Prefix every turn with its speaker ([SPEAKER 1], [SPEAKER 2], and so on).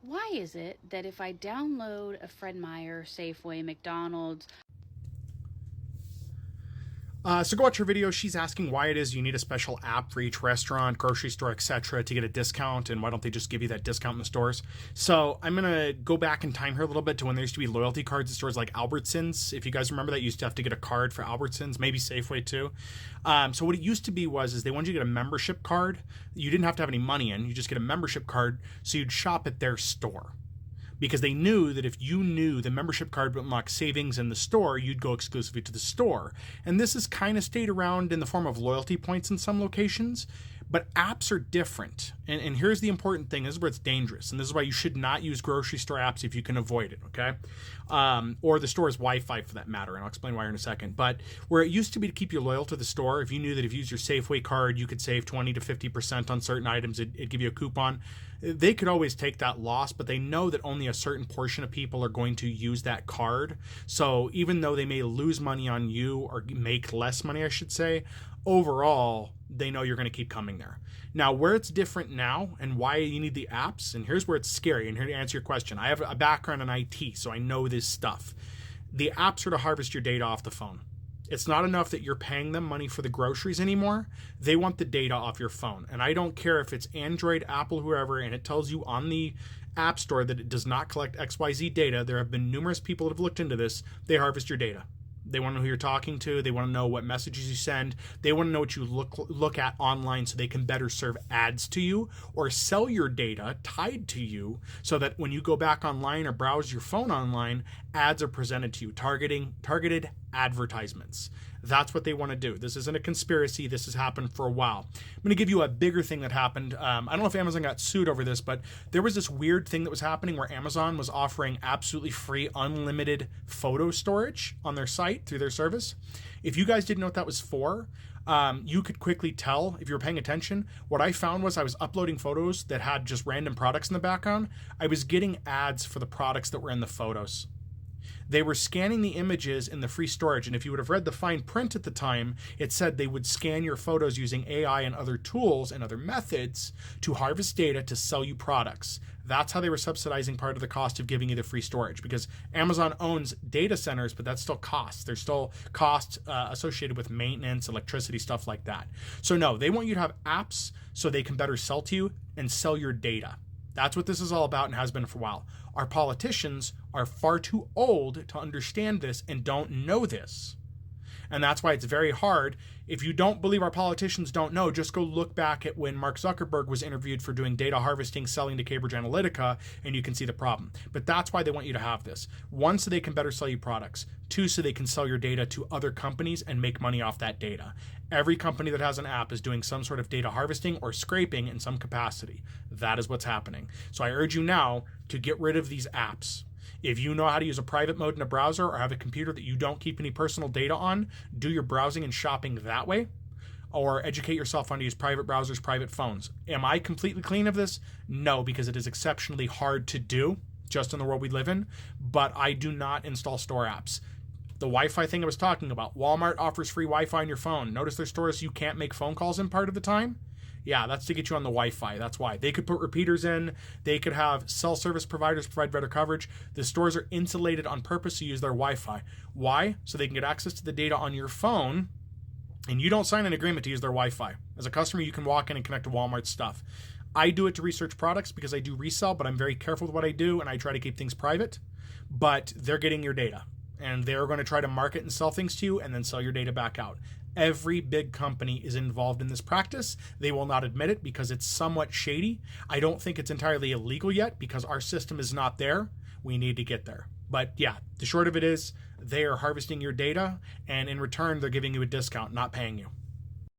[SPEAKER 1] Why is it that if I download a Fred Meyer, Safeway, McDonald's,
[SPEAKER 2] So go watch her video. She's asking why it is you need a special app for each restaurant, grocery store, etc. to get a discount, and why don't they just give you that discount in the stores? So I'm going to go back in time here a little bit to when there used to be loyalty cards at stores like Albertsons. If you guys remember that, you used to have to get a card for Albertsons, maybe Safeway too. So what it used to be is they wanted you to get a membership card. You didn't have to have any money in. You just get a membership card, so you'd shop at their store, because they knew that if you knew the membership card would unlock savings in the store, you'd go exclusively to the store. And this has kind of stayed around in the form of loyalty points in some locations, but apps are different. And here's the important thing. This is where it's dangerous. And this is why you should not use grocery store apps if you can avoid it, okay? Or the store's Wi-Fi for that matter. And I'll explain why in a second. But where it used to be to keep you loyal to the store, if you knew that if you used your Safeway card, you could save 20 to 50% on certain items, it'd give you a coupon. They could always take that loss, but they know that only a certain portion of people are going to use that card. So even though they may lose money on you, or make less money, I should say, overall, they know you're going to keep coming there. Now, where it's different now and why you need the apps, and here's where it's scary, and here to answer your question. I have a background in IT, so I know this stuff. The apps are to harvest your data off the phone. It's not enough that you're paying them money for the groceries anymore. They want the data off your phone. And I don't care if it's Android, Apple, whoever, and it tells you on the App Store that it does not collect XYZ data. There have been numerous people that have looked into this. They harvest your data. They want to know who you're talking to. They want to know what messages you send. They want to know what you look at online, so they can better serve ads to you or sell your data tied to you, so that when you go back online or browse your phone online, ads are presented to you, targeted advertisements. That's what they want to do. This isn't a conspiracy. This has happened for a while. I'm going to give you a bigger thing that happened. I don't know if Amazon got sued over this, but there was this weird thing that was happening where Amazon was offering absolutely free, unlimited photo storage on their site through their service. If you guys didn't know what that was for, you could quickly tell if you were paying attention. What I found was I was uploading photos that had just random products in the background. I was getting ads for the products that were in the photos. They were scanning the images in the free storage, and if you would have read the fine print at the time, it said they would scan your photos using AI and other tools and other methods to harvest data to sell you products. That's how they were subsidizing part of the cost of giving you the free storage, because Amazon owns data centers, but that's still costs. There's still costs associated with maintenance, electricity, stuff like that. So no, they want you to have apps so they can better sell to you and sell your data. That's what this is all about and has been for a while. Our politicians are far too old to understand this and don't know this. And that's why it's very hard. If you don't believe our politicians don't know, just go look back at when Mark Zuckerberg was interviewed for doing data harvesting, selling to Cambridge Analytica, and you can see the problem. But that's why they want you to have this. One, so they can better sell you products. Two, so they can sell your data to other companies and make money off that data. Every company that has an app is doing some sort of data harvesting or scraping in some capacity. That is what's happening. So I urge you now to get rid of these apps. If you know how to use a private mode in a browser or have a computer that you don't keep any personal data on, do your browsing and shopping that way, or educate yourself on how to use private browsers, private phones. Am I completely clean of this? No, because it is exceptionally hard to do just in the world we live in, but I do not install store apps. The Wi-Fi thing I was talking about, Walmart offers free Wi-Fi on your phone. Notice their stores you can't make phone calls in part of the time. Yeah, that's to get you on the Wi-Fi. That's why. They could put repeaters in. They could have cell service providers provide better coverage. The stores are insulated on purpose to use their Wi-Fi. Why? So they can get access to the data on your phone, and you don't sign an agreement to use their Wi-Fi. As a customer, you can walk in and connect to Walmart stuff. I do it to research products because I do resell, but I'm very careful with what I do, and I try to keep things private. But they're getting your data, and they're going to try to market and sell things to you and then sell your data back out. Every big company is involved in this practice. They will not admit it because it's somewhat shady. I don't think it's entirely illegal yet because our system is not there. We need to get there. But yeah, the short of it is they are harvesting your data, and in return, they're giving you a discount, not paying you.